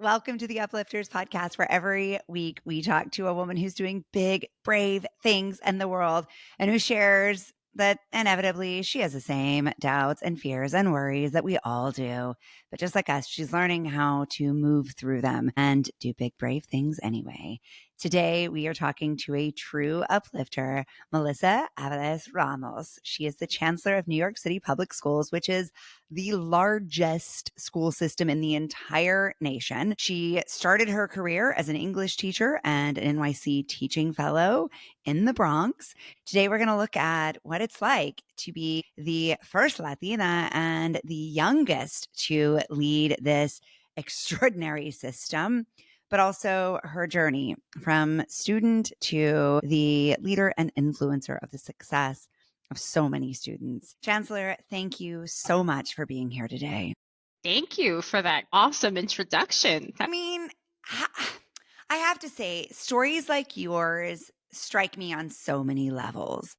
Welcome to the Uplifters podcast, where every week we talk to a woman who's doing big, brave things in the world and who shares that inevitably she has the same doubts and fears and worries that we all do. But just like us, she's learning how to move through them and do big, brave things anyway. Today, we are talking to a true uplifter, Melissa Aviles-Ramos. She is the Chancellor of New York City Public Schools, which is the largest school system in the entire nation. She started her career as an English teacher and an NYC teaching fellow in the Bronx. Today, we're going to look at what it's like to be the first Latina and the youngest to lead this extraordinary system, but also her journey from student to the leader and influencer of the success of so many students. Chancellor, thank you so much for being here today. Thank you for that awesome introduction. I mean, I have to say, stories like yours strike me on so many levels.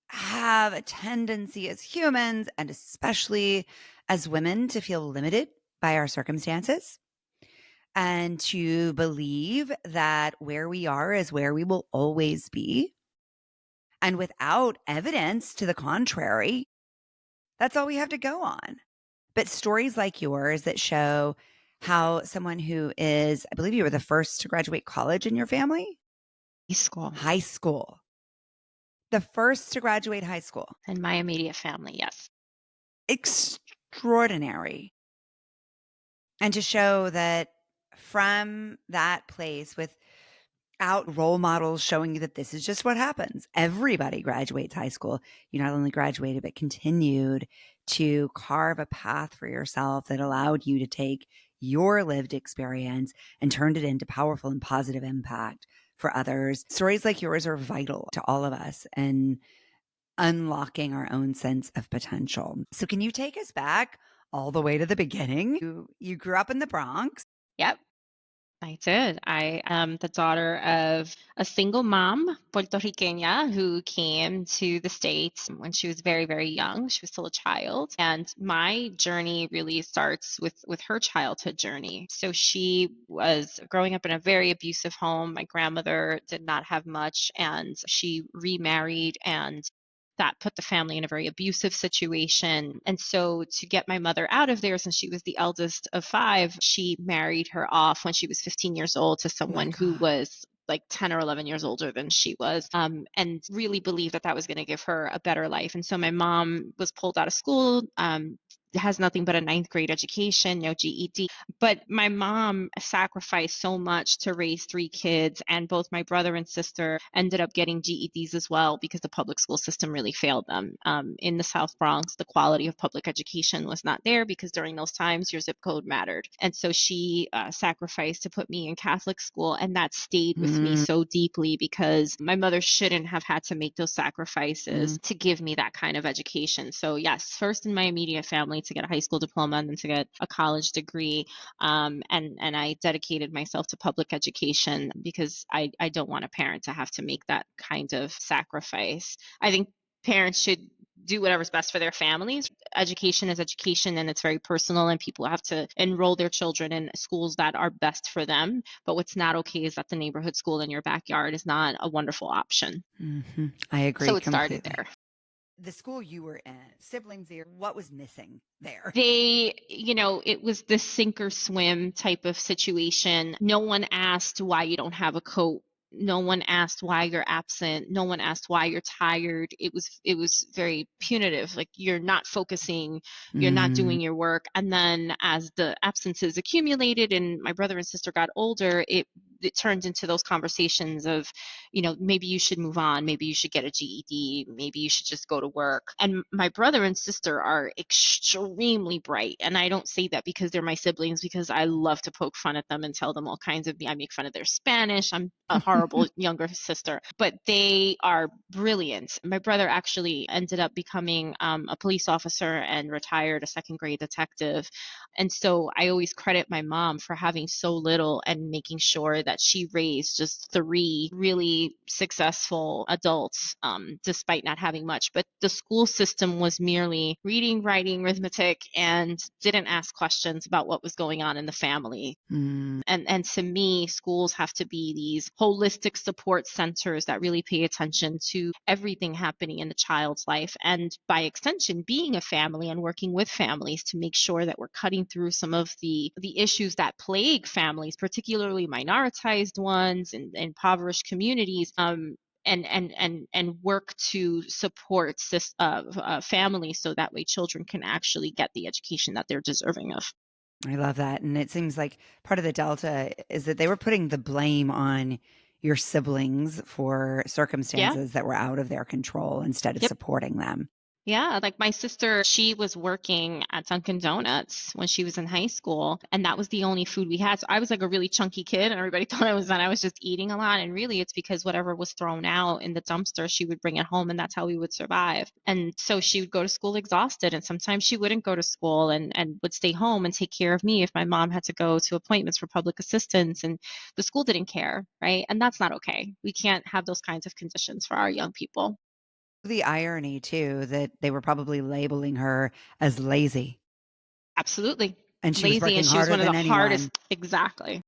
Have a tendency as humans, and especially as women, to feel limited by our circumstances and to believe that where we are is where we will always be. And without evidence to the contrary, that's all we have to go on. But stories like yours that show how someone who is, I believe you were the first to graduate college in your family? High school. The first to graduate high school. In my immediate family, yes. Extraordinary. And to show that from that place, without role models showing you that this is just what happens, everybody graduates high school. You not only graduated, but continued to carve a path for yourself that allowed you to take your lived experience and turned it into powerful and positive impact for others. Stories like yours are vital to all of us and unlocking our own sense of potential. So can you take us back all the way to the beginning? You grew up in the Bronx. Yep, I did. I am the daughter of a single mom, Puerto Riqueña, who came to the States when she was very, very young. She was still a child. And my journey really starts with her childhood journey. So she was growing up in a very abusive home. My grandmother did not have much, and she remarried, and that put the family in a very abusive situation. And so to get my mother out of there, since she was the eldest of five, she married her off when she was 15 years old to someone who was like 10 or 11 years older than she was, and really believed that that was going to give her a better life. And so my mom was pulled out of school, has nothing but a ninth grade education, no GED. But my mom sacrificed so much to raise three kids, and both my brother and sister ended up getting GEDs as well because the public school system really failed them. In the South Bronx, the quality of public education was not there because during those times your zip code mattered. And so she sacrificed to put me in Catholic school, and that stayed with me so deeply because my mother shouldn't have had to make those sacrifices to give me that kind of education. So yes, first in my immediate family to get a high school diploma and then to get a college degree. And I dedicated myself to public education because I don't want a parent to have to make that kind of sacrifice. I think parents should do whatever's best for their families. Education is education, and it's very personal, and people have to enroll their children in schools that are best for them. But what's not okay is that the neighborhood school in your backyard is not a wonderful option. I agree. So it started there. The school you were in, siblings there, what was missing there? It was the sink or swim type of situation. No one asked why you don't have a coat. No one asked why you're absent. No one asked why you're tired. It was very punitive. Like, you're not focusing, you're not doing your work. And then as the absences accumulated and my brother and sister got older, it turned into those conversations of, maybe you should move on. Maybe you should get a GED. Maybe you should just go to work. And my brother and sister are extremely bright. And I don't say that because they're my siblings, because I love to poke fun at them and tell them all kinds of, I make fun of their Spanish. I'm a horrible younger sister, but they are brilliant. My brother actually ended up becoming a police officer and retired a second grade detective. And so I always credit my mom for having so little and making sure that that she raised just three really successful adults, despite not having much. But the school system was merely reading, writing, arithmetic, and didn't ask questions about what was going on in the family. Mm. And to me, schools have to be these holistic support centers that really pay attention to everything happening in the child's life, and by extension, being a family and working with families to make sure that we're cutting through some of the issues that plague families, particularly minoritized ones and impoverished communities. And work to support families so that way children can actually get the education that they're deserving of. I love that. And it seems like part of the Delta is that they were putting the blame on your siblings for Yeah. circumstances that were out of their control instead of Yep. supporting them. Yeah, like my sister, she was working at Dunkin' Donuts when she was in high school, and that was the only food we had. So I was like a really chunky kid, and everybody thought I was just eating a lot. And really, it's because whatever was thrown out in the dumpster, she would bring it home, and that's how we would survive. And so she would go to school exhausted, and sometimes she wouldn't go to school and would stay home and take care of me if my mom had to go to appointments for public assistance, and the school didn't care, right? And that's not okay. We can't have those kinds of conditions for our young people. The irony, too, that they were probably labeling her as lazy Absolutely. and she was Lazy, and working she was harder one of the than anyone. hardest. Exactly.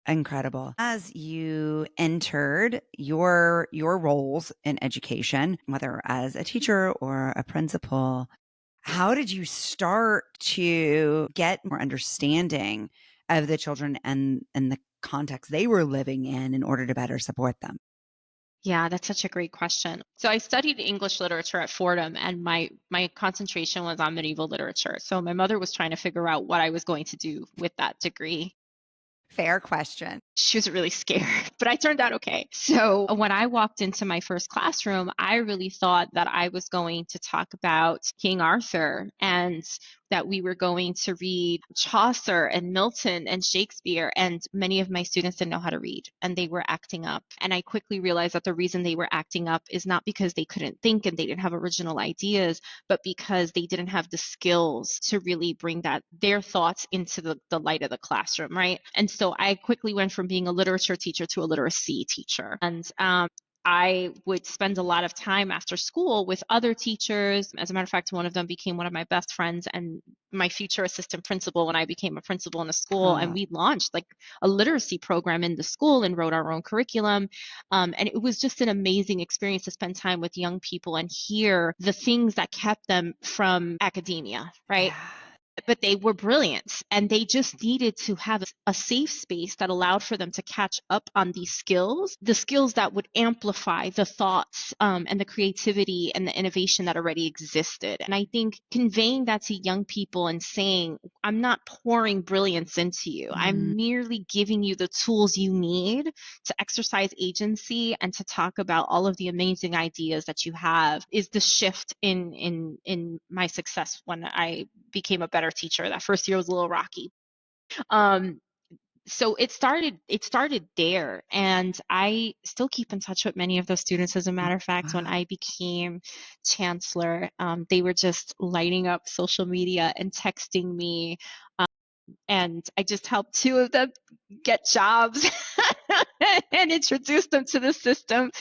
Incredible. As you entered your roles in education, whether as a teacher or a principal, how did you start to get more understanding of the children and the context they were living in order to better support them? Yeah, that's such a great question. So I studied English literature at Fordham, and my concentration was on medieval literature. So my mother was trying to figure out what I was going to do with that degree. Fair question. She was really scared, but I turned out okay. So when I walked into my first classroom, I really thought that I was going to talk about King Arthur, and that we were going to read Chaucer and Milton and Shakespeare. And many of my students didn't know how to read, and they were acting up. And I quickly realized that the reason they were acting up is not because they couldn't think and they didn't have original ideas, but because they didn't have the skills to really bring their thoughts into the light of the classroom, right? And so I quickly went from being a literature teacher to a literacy teacher. And I would spend a lot of time after school with other teachers. As a matter of fact, one of them became one of my best friends and my future assistant principal when I became a principal in the school. And Oh, we launched like a literacy program in the school and wrote our own curriculum. And it was just an amazing experience to spend time with young people and hear the things that kept them from academia, right? yeah. But they were brilliant, and they just needed to have a safe space that allowed for them to catch up on these skills, the skills that would amplify the thoughts, and the creativity and the innovation that already existed. And I think conveying that to young people and saying, I'm not pouring brilliance into you, Mm, I'm merely giving you the tools you need to exercise agency and to talk about all of the amazing ideas that you have, is the shift in my success when I became a better teacher. That first year was a little rocky. Um, so it started there, and I still keep in touch with many of those students. As a matter of fact, when wow. I became chancellor, they were just lighting up social media and texting me, and I just helped two of them get jobs and introduced them to the system.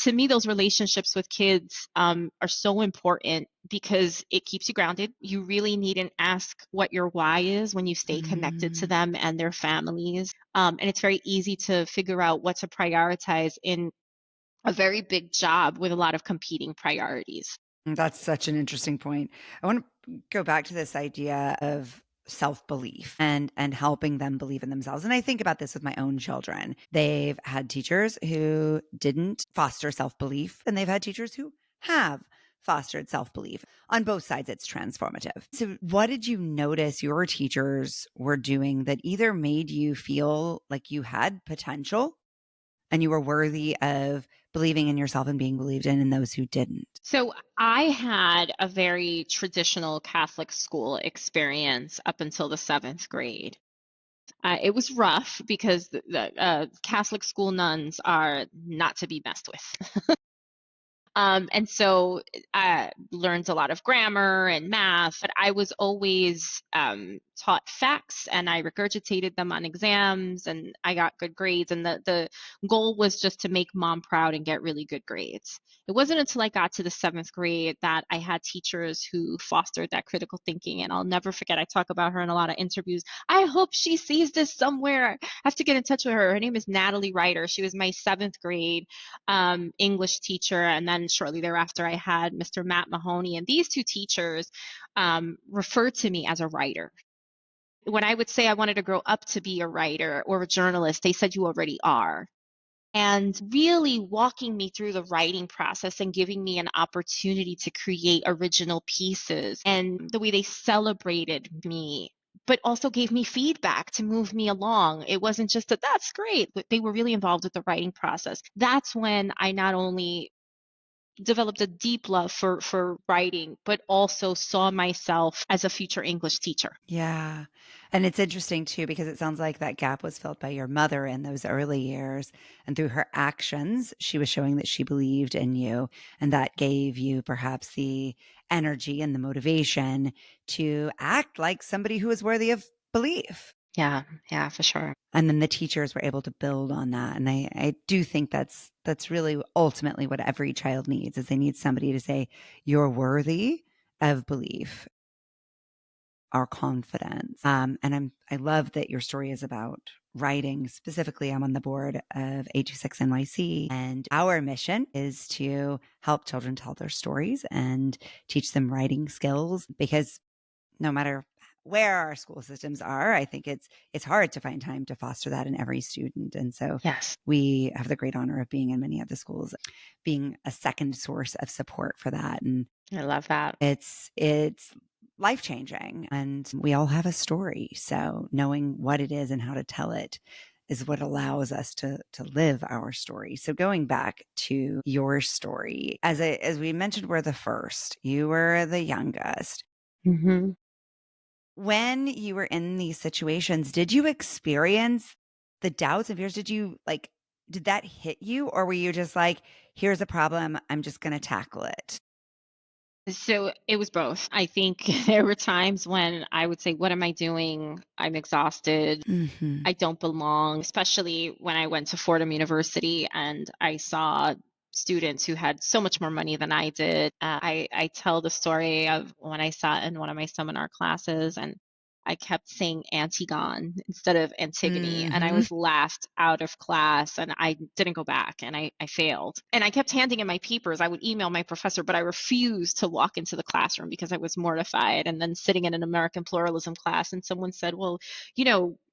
To me, those relationships with kids are so important because it keeps you grounded. You really needn't ask what your why is when you stay connected to Mm. them and their families. And it's very easy to figure out what to prioritize in a very big job with a lot of competing priorities. That's such an interesting point. I want to go back to this idea of self-belief and helping them believe in themselves. And I think about this with my own children. They've had teachers who didn't foster self-belief, and they've had teachers who have fostered self-belief. On both sides, it's transformative. So what did you notice your teachers were doing that either made you feel like you had potential and you were worthy of believing in yourself and being believed in, and those who didn't? So I had a very traditional Catholic school experience up until the seventh grade. It was rough because the Catholic school nuns are not to be messed with. And so I learned a lot of grammar and math, but I was always taught facts and I regurgitated them on exams and I got good grades. And the goal was just to make mom proud and get really good grades. It wasn't until I got to the seventh grade that I had teachers who fostered that critical thinking. And I'll never forget, I talk about her in a lot of interviews. I hope she sees this somewhere. I have to get in touch with her. Her name is Natalie Ryder. She was my seventh grade English teacher. And then shortly thereafter, I had Mr. Matt Mahoney. And these two teachers referred to me as a writer. When I would say I wanted to grow up to be a writer or a journalist, they said you already are. And really walking me through the writing process and giving me an opportunity to create original pieces, and the way they celebrated me, but also gave me feedback to move me along. It wasn't just that that's great, but they were really involved with the writing process. That's when I not only developed a deep love for writing, but also saw myself as a future English teacher. Yeah. And it's interesting too, because it sounds like that gap was filled by your mother in those early years. And through her actions, she was showing that she believed in you. And that gave you perhaps the energy and the motivation to act like somebody who is worthy of belief. Yeah, for sure. And then the teachers were able to build on that. And I do think that's really ultimately what every child needs, is they need somebody to say, you're worthy of belief, our confidence. And I love that your story is about writing. Specifically, I'm on the board of 826 NYC, and our mission is to help children tell their stories and teach them writing skills, because no matter where our school systems are, I think it's hard to find time to foster that in every student. And so Yes. we have the great honor of being in many of the schools, being a second source of support for that. And I love that. it's life-changing, and we all have a story. So knowing what it is and how to tell it is what allows us to live our story. So going back to your story, as we mentioned, we're the first, you were the youngest. Mm-hmm. When you were in these situations, did you experience the doubts and fears? Did that hit you, or were you just like, here's a problem, I'm just going to tackle it? So it was both. I think there were times when I would say, what am I doing? I'm exhausted. Mm-hmm. I don't belong, especially when I went to Fordham University and I saw students who had so much more money than I did. I tell the story of when I sat in one of my seminar classes and I kept saying Antigone instead of Antigone, and I Mm-hmm. was laughed out of class and I didn't go back and I failed. And I kept handing in my papers. I would email my professor, but I refused to walk into the classroom because I was mortified. And then sitting in an American pluralism class, and someone said, well,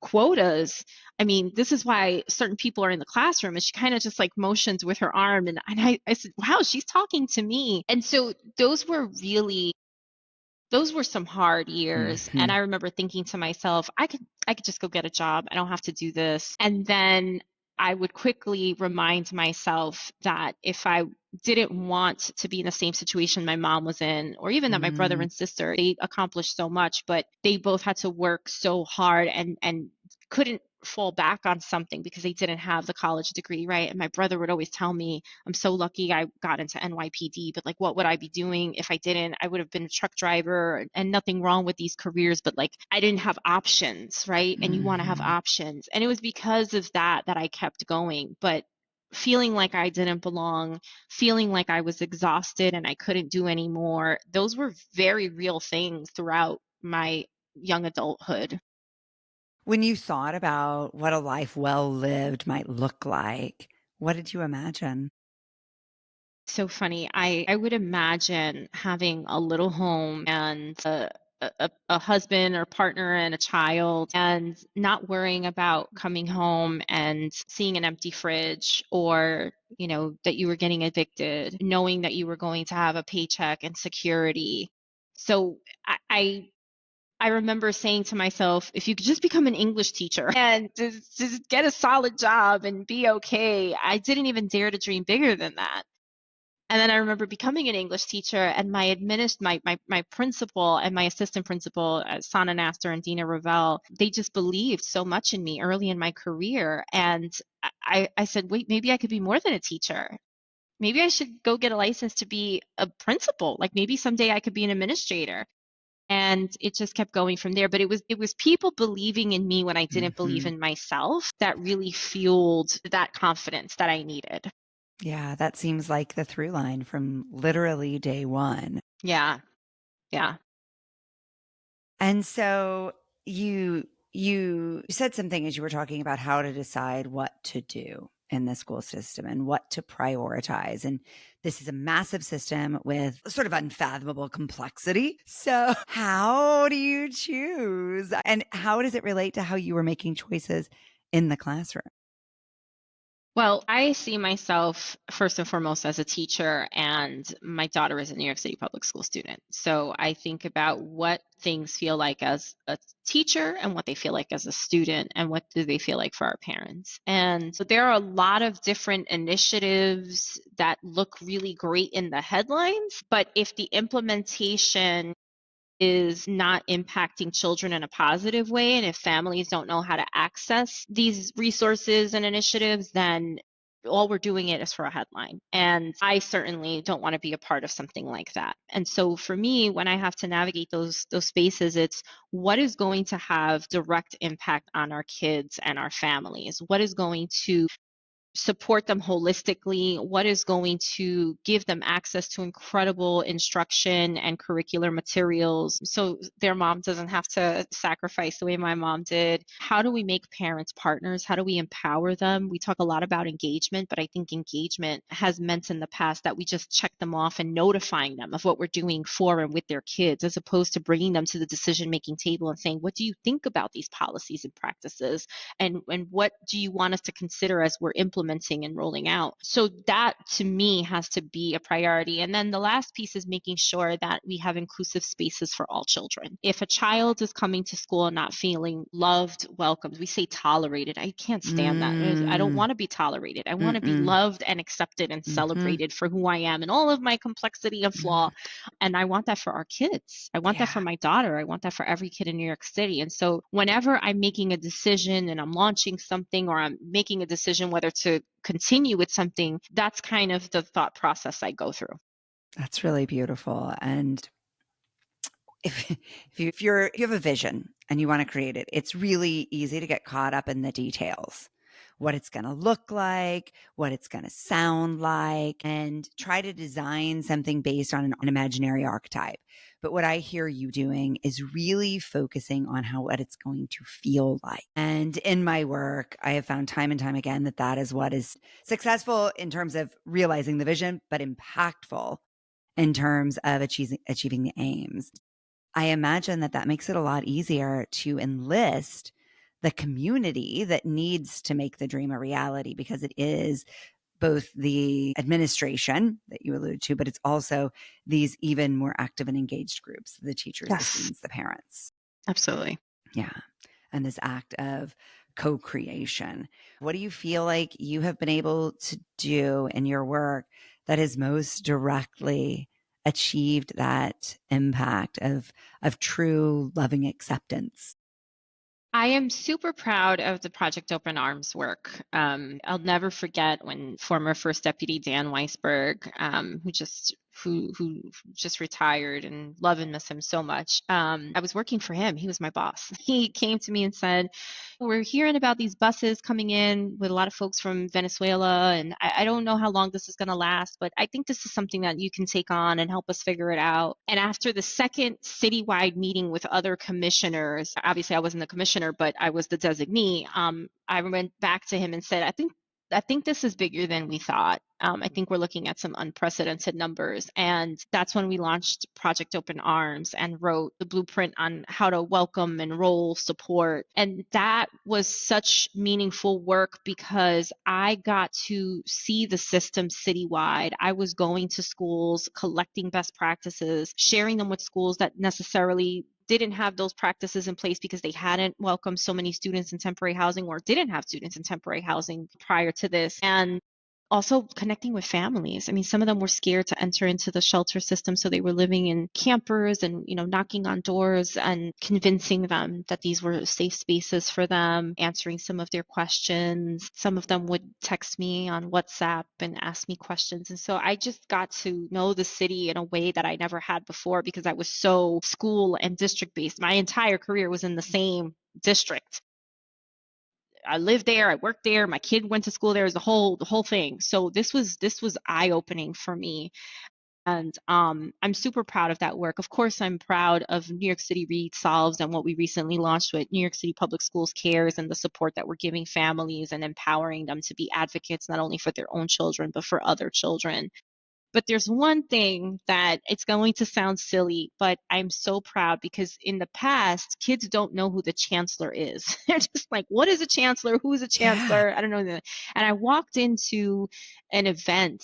quotas. I mean, this is why certain people are in the classroom. And she kind of just like motions with her arm. And I said, wow, she's talking to me. And so those were some hard years. And Mm-hmm. I remember thinking to myself, I could just go get a job. I don't have to do this. And then I would quickly remind myself that if I didn't want to be in the same situation my mom was in, or even that my brother Mm-hmm. and sister, they accomplished so much, but they both had to work so hard and couldn't fall back on something because they didn't have the college degree, right? And my brother would always tell me, I'm so lucky I got into NYPD, but like, what would I be doing if I didn't? I would have been a truck driver, and nothing wrong with these careers, but like, I didn't have options, right? And you want to have Mm-hmm. options. And it was because of that I kept going. But feeling like I didn't belong, feeling like I was exhausted and I couldn't do anymore, those were very real things throughout my young adulthood. When you thought about what a life well lived might look like, what did you imagine? So funny. I would imagine having a little home and a husband or partner and a child, and not worrying about coming home and seeing an empty fridge, or that you were getting evicted, knowing that you were going to have a paycheck and security. So I remember saying to myself, if you could just become an English teacher and just get a solid job and be okay. I didn't even dare to dream bigger than that. And then I remember becoming an English teacher, and my principal and my assistant principal, Sana Nasser and Dina Ravel, they just believed so much in me early in my career. And I said, wait, maybe I could be more than a teacher. Maybe I should go get a license to be a principal. Like maybe someday I could be an administrator. And it just kept going from there. But it was people believing in me when I didn't believe Hmm. in myself that really fueled that confidence that I needed. Yeah, that seems like the through line from literally day one. Yeah. Yeah. And so you said something as you were talking about how to decide what to do in the school system and what to prioritize. And this is a massive system with sort of unfathomable complexity. So, how do you choose? And how does it relate to how you were making choices in the classroom? Well, I see myself first and foremost as a teacher, and my daughter is a New York City public school student. So I think about what things feel like as a teacher and what they feel like as a student, and what do they feel like for our parents. And so there are a lot of different initiatives that look really great in the headlines, but if the implementation is not impacting children in a positive way, and if families don't know how to access these resources and initiatives, then all we're doing it is for a headline. And I certainly don't want to be a part of something like that. And so for me, when I have to navigate those spaces, it's what is going to have direct impact on our kids and our families? What is going to support them holistically, what is going to give them access to incredible instruction and curricular materials so their mom doesn't have to sacrifice the way my mom did. How do we make parents partners? How do we empower them? We talk a lot about engagement, but I think engagement has meant in the past that we just check them off and notifying them of what we're doing for and with their kids, as opposed to bringing them to the decision making table and saying, what do you think about these policies and practices? And what do you want us to consider as we're implementing and rolling out? So that to me has to be a priority. And then the last piece is making sure that we have inclusive spaces for all children. If a child is coming to school and not feeling loved, welcomed, we say tolerated. I can't stand that. I don't Mm, want to be tolerated. I want to be mm-mm, loved and accepted and mm-hmm, celebrated for who I am and all of my complexity and flaw. mm, And I want that for our kids. I want that for yeah. my daughter. I want that for every kid in New York City. And so whenever I'm making a decision and I'm launching something, or I'm making a decision whether to continue with something, that's kind of the thought process I go through. That's really beautiful. And if you have a vision and you want to create it, it's really easy to get caught up in the details. What it's going to look like, what it's going to sound like, and try to design something based on an imaginary archetype. But what I hear you doing is really focusing on what it's going to feel like. And in my work, I have found time and time again that that is what is successful in terms of realizing the vision, but impactful in terms of achieving the aims. I imagine that that makes it a lot easier to enlist the community that needs to make the dream a reality, because it is both the administration that you alluded to, but it's also these even more active and engaged groups, the teachers, the Yes, students, the parents. absolutely. Yeah. And this act of co-creation. What do you feel like you have been able to do in your work that has most directly achieved that impact of true loving acceptance? I am super proud of the Project Open Arms work. I'll never forget when former First Deputy Dan Weisberg, who just retired, and love and miss him so much. I was working for him. He was my boss. He came to me and said, "We're hearing about these buses coming in with a lot of folks from Venezuela, and I don't know how long this is going to last, but I think this is something that you can take on and help us figure it out." And after the second citywide meeting with other commissioners, obviously I wasn't the commissioner, but I was the designee. I went back to him and said, I think this is bigger than we thought. I think we're looking at some unprecedented numbers. And that's when we launched Project Open Arms and wrote the blueprint on how to welcome, enroll, support. And that was such meaningful work because I got to see the system citywide. I was going to schools, collecting best practices, sharing them with schools that necessarily didn't have those practices in place because they hadn't welcomed so many students in temporary housing or didn't have students in temporary housing prior to this. And also connecting with families. I mean, some of them were scared to enter into the shelter system, so they were living in campers and, knocking on doors and convincing them that these were safe spaces for them, answering some of their questions. Some of them would text me on WhatsApp and ask me questions. And so I just got to know the city in a way that I never had before because I was so school and district based. My entire career was in the same district. I lived there, I worked there, my kid went to school there, the whole thing. So this was eye-opening for me. And I'm super proud of that work. Of course, I'm proud of New York City Read Solves and what we recently launched with New York City Public Schools Cares and the support that we're giving families and empowering them to be advocates, not only for their own children, but for other children. But there's one thing that it's going to sound silly, but I'm so proud because in the past, kids don't know who the chancellor is. They're just like, what is a chancellor? Who is a Yeah. chancellor? I don't know. And I walked into an event.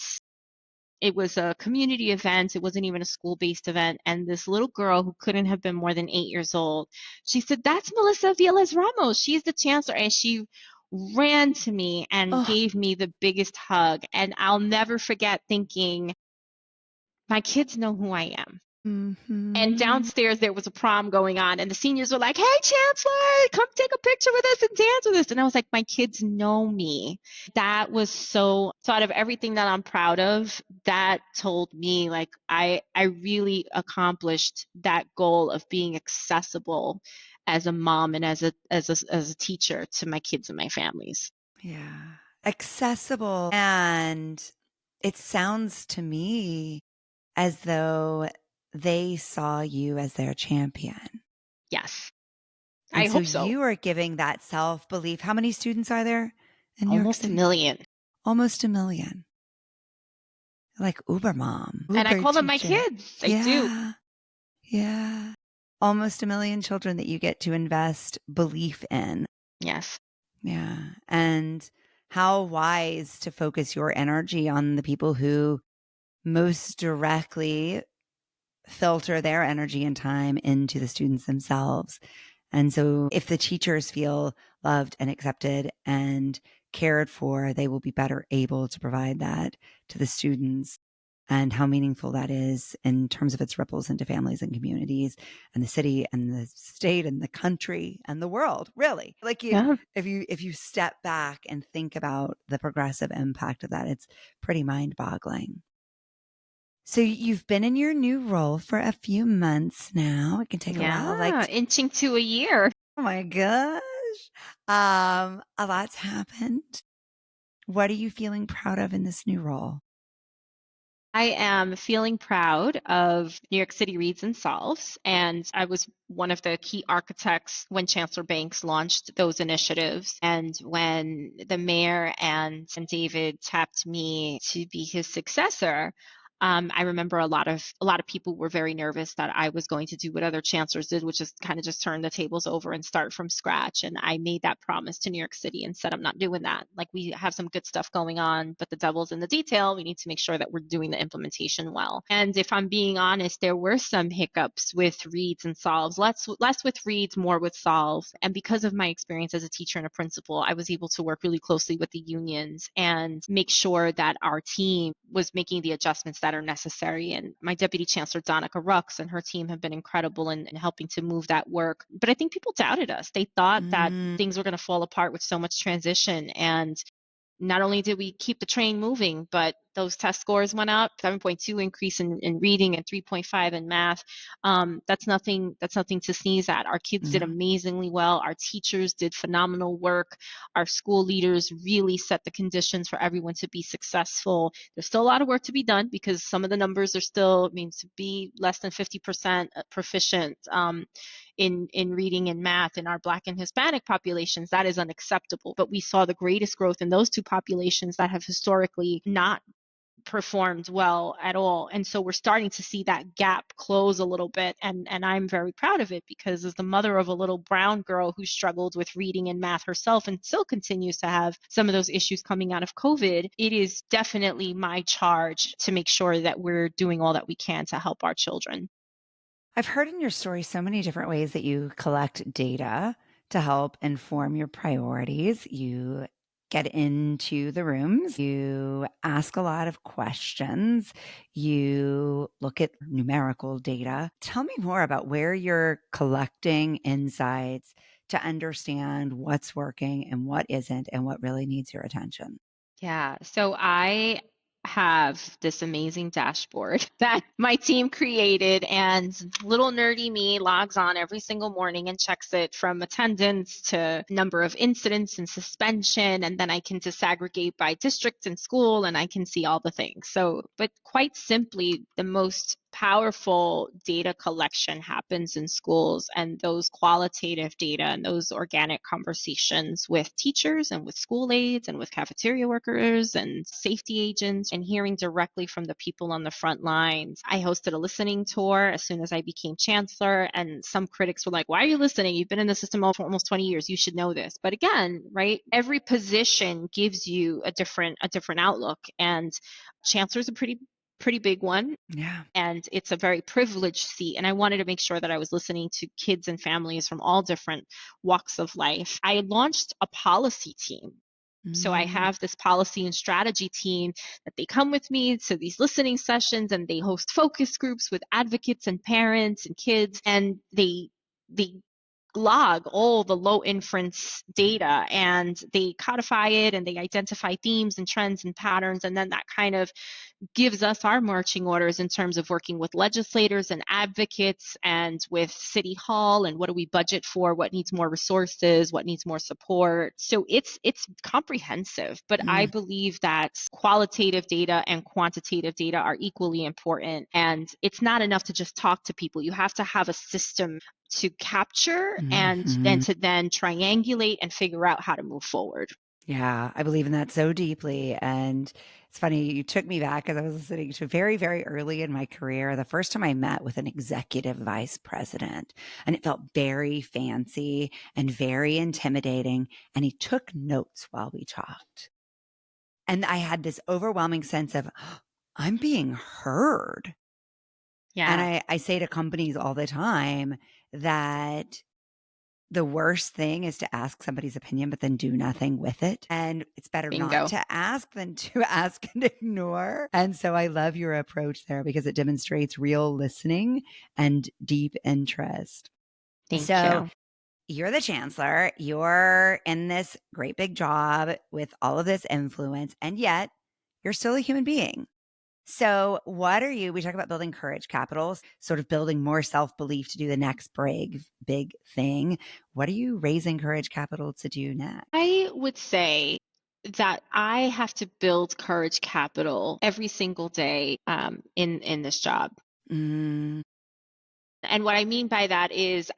It was a community event. It wasn't even a school-based event. And this little girl who couldn't have been more than 8 years old, she said, that's Melissa Aviles-Ramos. She's the chancellor. And she ran to me and Oh. gave me the biggest hug. And I'll never forget thinking, my kids know who I am. And Mhm. downstairs there was a prom going on, and the seniors were like, hey, Chancellor, come take a picture with us and dance with us. And I was like, my kids know me. That was so, out of everything that I'm proud of, that told me like I really accomplished that goal of being accessible as a mom and as a teacher to my kids and my families. Yeah. Accessible. And it sounds to me as though they saw you as their champion. Yes, I And so hope so. you are giving that self-belief. How many students are there in New York Almost a City? million. Almost 1,000,000. Like Uber mom, And I Uber call them my teacher. kids. I do. Yeah. Yeah. Almost 1,000,000 children that you get to invest belief in. Yes. Yeah. And how wise to focus your energy on the people who most directly filter their energy and time into the students themselves. And so if the teachers feel loved and accepted and cared for, they will be better able to provide that to the students, and how meaningful that is in terms of its ripples into families and communities and the city and the state and the country and the world, really. Like Yeah. if you step back and think about the progressive impact of that, it's pretty mind-boggling. So you've been in your new role for a few months now. It can take a while. Yeah, inching to a year. Oh my gosh. A lot's happened. What are you feeling proud of in this new role? I am feeling proud of New York City Reads and Solves, and I was one of the key architects when Chancellor Banks launched those initiatives. And when the mayor and David tapped me to be his successor, I remember a lot of people were very nervous that I was going to do what other chancellors did, which is kind of just turn the tables over and start from scratch. And I made that promise to New York City and said, I'm not doing that. Like, we have some good stuff going on, but the devil's in the detail. We need to make sure that we're doing the implementation well. And if I'm being honest, there were some hiccups with reads and solves, less with reads, more with solves. And because of my experience as a teacher and a principal, I was able to work really closely with the unions and make sure that our team was making the adjustments that are necessary. And my deputy chancellor, Donica Rux, and her team have been incredible in helping to move that work. But I think people doubted us. They thought that Mm. things were going to fall apart with so much transition. And not only did we keep the train moving, but those test scores went up, 7.2 increase in reading and 3.5 in math. That's nothing to sneeze at. Our kids did No. amazingly well. Our teachers did phenomenal work. Our school leaders really set the conditions for everyone to be successful. There's still a lot of work to be done because some of the numbers are still, to be less than 50% proficient in reading and math in our Black and Hispanic populations, that is unacceptable. But we saw the greatest growth in those two populations that have historically not performed well at all. And so we're starting to see that gap close a little bit. And I'm very proud of it because, as the mother of a little brown girl who struggled with reading and math herself and still continues to have some of those issues coming out of COVID, it is definitely my charge to make sure that we're doing all that we can to help our children. I've heard in your story so many different ways that you collect data to help inform your priorities. You get into the rooms, you ask a lot of questions, you look at numerical data. Tell me more about where you're collecting insights to understand what's working and what isn't and what really needs your attention. Yeah. So I have this amazing dashboard that my team created, and little nerdy me logs on every single morning and checks it from attendance to number of incidents and suspension. And then I can disaggregate by district and school, and I can see all the things. So, but quite simply, the most powerful data collection happens in schools, and those qualitative data and those organic conversations with teachers and with school aides and with cafeteria workers and safety agents, and hearing directly from the people on the front lines. I hosted a listening tour as soon as I became chancellor, and some critics were like, "Why are you listening? You've been in the system for almost 20 years. You should know this." But again, right, every position gives you a different outlook, and chancellor's a pretty big one, Yeah. and it's a very privileged seat. And I wanted to make sure that I was listening to kids and families from all different walks of life. I launched a policy team. So I Mm. have this policy and strategy team that they come with me to these listening sessions, and they host focus groups with advocates and parents and kids, and they log all the low inference data, and they codify it, and they identify themes and trends and patterns, and then that kind of gives us our marching orders in terms of working with legislators and advocates and with City Hall, and what do we budget for, what needs more resources, what needs more support. So it's comprehensive, but I Mm. believe that qualitative data and quantitative data are equally important, and it's not enough to just talk to people. You have to have a system to capture and then Mhm. to then triangulate and figure out how to move forward. Yeah, I believe in that so deeply. And it's funny, you took me back as I was listening to very, very early in my career, the first time I met with an executive vice president, and it felt very fancy and very intimidating. And he took notes while we talked. And I had this overwhelming sense of, I'm being heard. And Yeah, I say to companies all the time that the worst thing is to ask somebody's opinion, but then do nothing with it. And it's better not bingo. to ask than to ask and ignore. And so I love your approach there because it demonstrates real listening and deep interest. Thank So you. you're the chancellor, you're in this great big job with all of this influence, and yet you're still a human being. So, what are you? We talk about building courage capitals, sort of building more self belief to do the next big thing. What are you raising courage capital to do next? I would say that I have to build courage capital every single day in this job. Mm. And what I mean by that is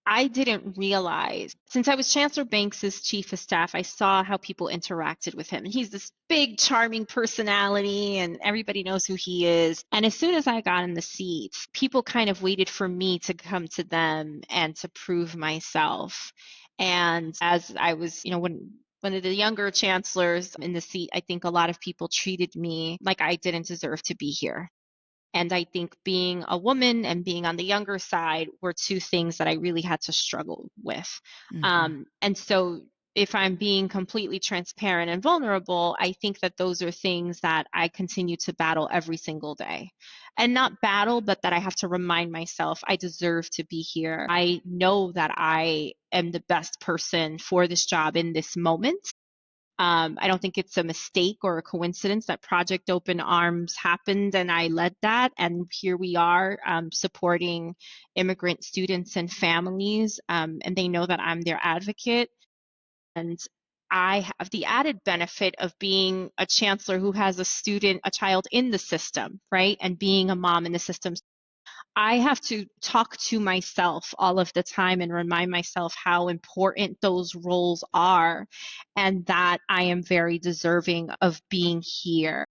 I didn't realize, since I was Chancellor Banks's chief of staff, I saw how people interacted with him. And he's this big, charming personality, and everybody knows who he is. And as soon as I got in the seat, people kind of waited for me to come to them and to prove myself. And as I was, when one of the younger chancellors in the seat, I think a lot of people treated me like I didn't deserve to be here. And I think being a woman and being on the younger side were two things that I really had to struggle with. Hmm. And so, if I'm being completely transparent and vulnerable, I think that those are things that I continue to battle every single day. And not battle, but that I have to remind myself I deserve to be here. I know that I am the best person for this job in this moment. I don't think it's a mistake or a coincidence that Project Open Arms happened and I led that. And here we are supporting immigrant students and families. And they know that I'm their advocate. And I have the added benefit of being a chancellor who has a child in the system, right? And being a mom in the system. I have to talk to myself all of the time and remind myself how important those roles are, and that I am very deserving of being here.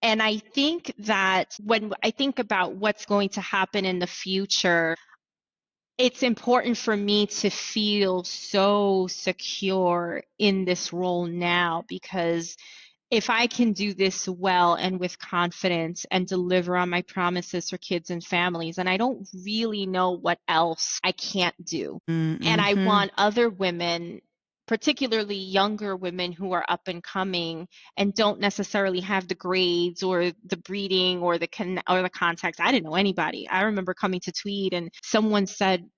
And I think that when I think about what's going to happen in the future, it's important for me to feel so secure in this role now, because if I can do this well and with confidence and deliver on my promises for kids and families, and I don't really know what else I can't do. And I Mm-hmm. want other women particularly younger women who are up and coming and don't necessarily have the grades or the breeding or the contacts. I didn't know anybody. I remember coming to Tweed and someone said,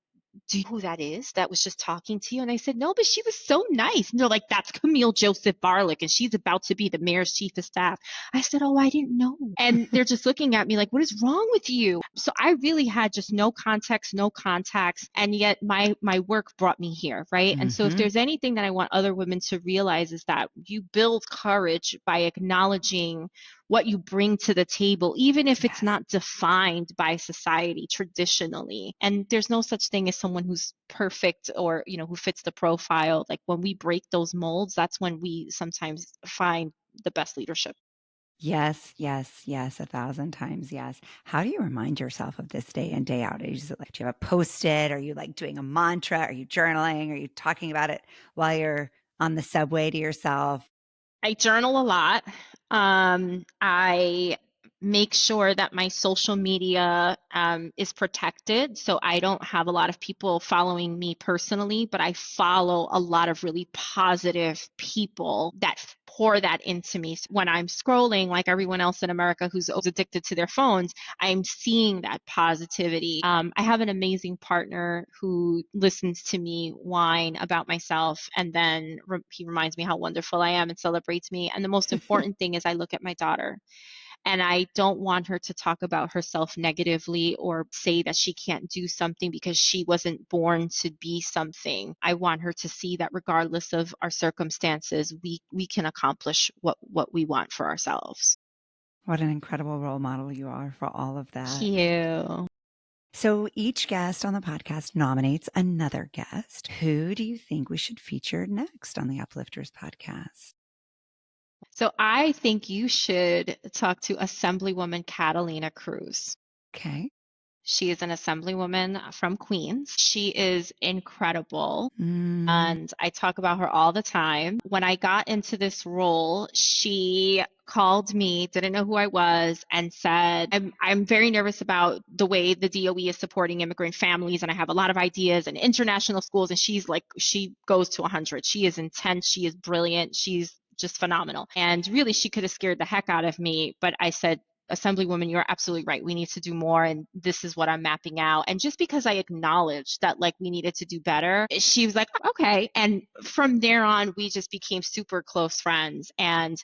"Do you know who that is that was just talking to you?" And I said, "No, but she was so nice." And they're like, "That's Camille Joseph Barlick, and she's about to be the mayor's chief of staff." I said, "Oh, I didn't know." And they're just looking at me like, "What is wrong with you?" So I really had just no context, no contacts, and yet my work brought me here, right? And so if Mm-hmm. there's anything that I want other women to realize is that you build courage by acknowledging what you bring to the table, even if it's Yes. not defined by society traditionally. And there's no such thing as someone who's perfect or, who fits the profile. Like when we break those molds, that's when we sometimes find the best leadership. Yes, yes, yes, 1,000 times yes. How do you remind yourself of this day in, day out? Is it like, do you have a post-it? Are you like doing a mantra? Are you journaling? Are you talking about it while you're on the subway to yourself? I journal a lot. I make sure that my social media is protected. So I don't have a lot of people following me personally, but I follow a lot of really positive people that pour that into me. So when I'm scrolling, like everyone else in America who's addicted to their phones, I'm seeing that positivity. I have an amazing partner who listens to me whine about myself, and then he reminds me how wonderful I am and celebrates me. And the most important thing is I look at my daughter, and I don't want her to talk about herself negatively or say that she can't do something because she wasn't born to be something. I want her to see that regardless of our circumstances, we can accomplish what we want for ourselves. What an incredible role model you are for all of Thank that. you. So each guest on the podcast nominates another guest. Who do you think we should feature next on the Uplifters podcast? So I think you should talk to Assemblywoman Catalina Cruz. Okay. She is an assemblywoman from Queens. She is incredible. Mm, And I talk about her all the time. When I got into this role, she called me, didn't know who I was, and said, I'm very nervous about the way the DOE is supporting immigrant families, and I have a lot of ideas and international schools. And she's like, she goes to 100. She is intense. She is brilliant. She's just phenomenal. And really, she could have scared the heck out of me. But I said, Assemblywoman, you're absolutely right. We need to do more. And this is what I'm mapping out. And just because I acknowledged that like we needed to do better, she was like, okay. And from there on, we just became super close friends. And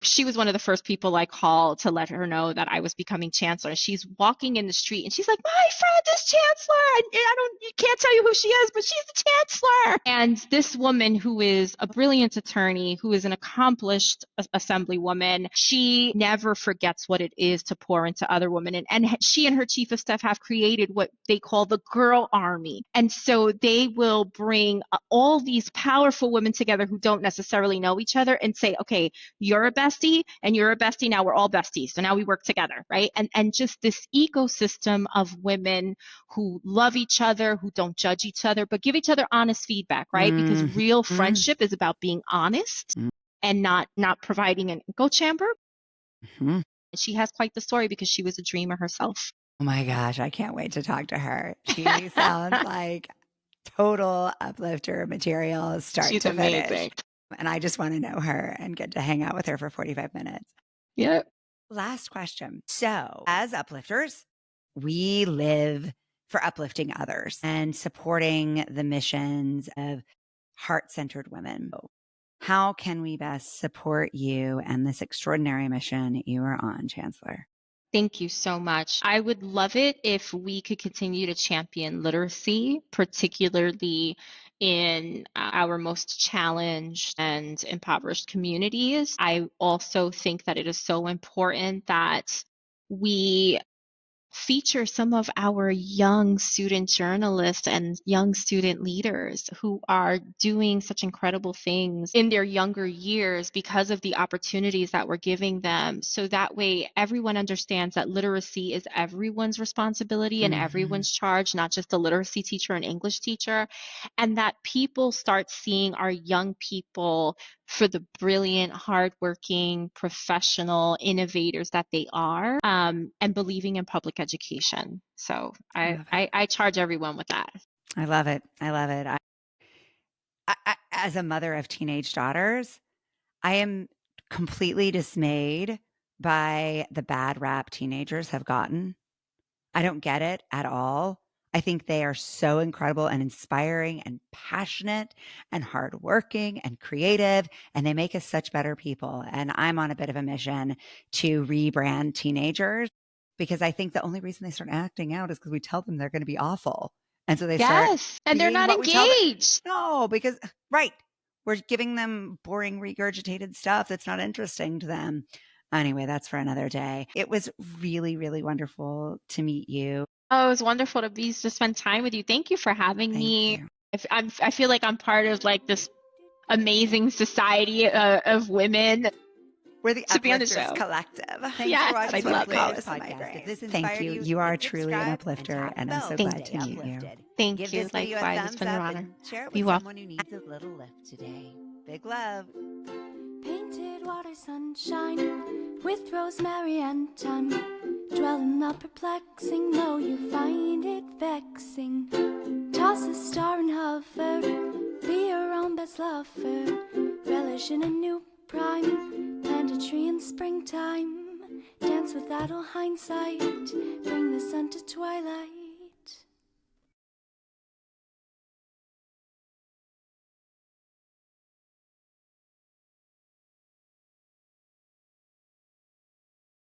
she was one of the first people I called to let her know that I was becoming chancellor. She's walking in the street and she's like, "My friend is chancellor. You can't tell you who she is, but she's the chancellor." And this woman, who is a brilliant attorney, who is an accomplished assemblywoman, she never forgets what it is to pour into other women. And she and her chief of staff have created what they call the Girl Army. And so they will bring all these powerful women together who don't necessarily know each other and say, okay, you're a bestie and you're a bestie. Now we're all besties. So now we work together, right? And just this ecosystem of women who love each other, who don't judge each other, but give each other honest feedback, right? Because mm, real mm, friendship is about being honest mm, and not providing an echo chamber. mm. She has quite the story because she was a dreamer herself. Oh my gosh, I can't wait to talk to her. She sounds like total uplifter material, start She's to finish. amazing. And I just want to know her and get to hang out with her for 45 minutes. Yep. Last question. So, as uplifters, we live for uplifting others and supporting the missions of heart centered women. How can we best support you and this extraordinary mission you are on, Chancellor? Thank you so much. I would love it if we could continue to champion literacy, particularly in our most challenged and impoverished communities. I also think that it is so important that we feature some of our young student journalists and young student leaders who are doing such incredible things in their younger years because of the opportunities that we're giving them. So that way, everyone understands that literacy is everyone's responsibility and Mm-hmm. everyone's charge, not just the literacy teacher and English teacher, and that people start seeing our young people for the brilliant, hardworking, professional innovators that they are, and believing in public education. So I I, love it. I, I charge everyone with that. I love it. I love it. as a mother of teenage daughters, I am completely dismayed by the bad rap teenagers have gotten. I don't get it at all. I think they are so incredible and inspiring and passionate and hardworking and creative, and they make us such better people. And I'm on a bit of a mission to rebrand teenagers because I think the only reason they start acting out is because we tell them they're going to be awful. And so they start Yes. And they're being not what we tell them. engaged. No, because, right, we're giving them boring, regurgitated stuff that's not interesting to them. Anyway, that's for another day. It was really, really wonderful to meet you. Oh, it was wonderful to spend time with you. Thank you for having Thank me. you. I feel like I'm part of like this amazing society of women We're the to be on the Uplifters show. Collective. Thanks Yes, for watching. I love Call it. us podcast. If this inspired you, you are truly an uplifter, and I'm so glad to meet you. Thank Give you. this video a Likewise, thumbs it's been an up honor. and share it Be with well. someone who needs a little lift today. Big love. Painted water sunshine with rosemary and thyme. Dwell in the perplexing, though you find it vexing. Toss a star and hover, be your own best lover. Relish in a new prime, plant a tree in springtime. Dance with idle hindsight, bring the sun to twilight.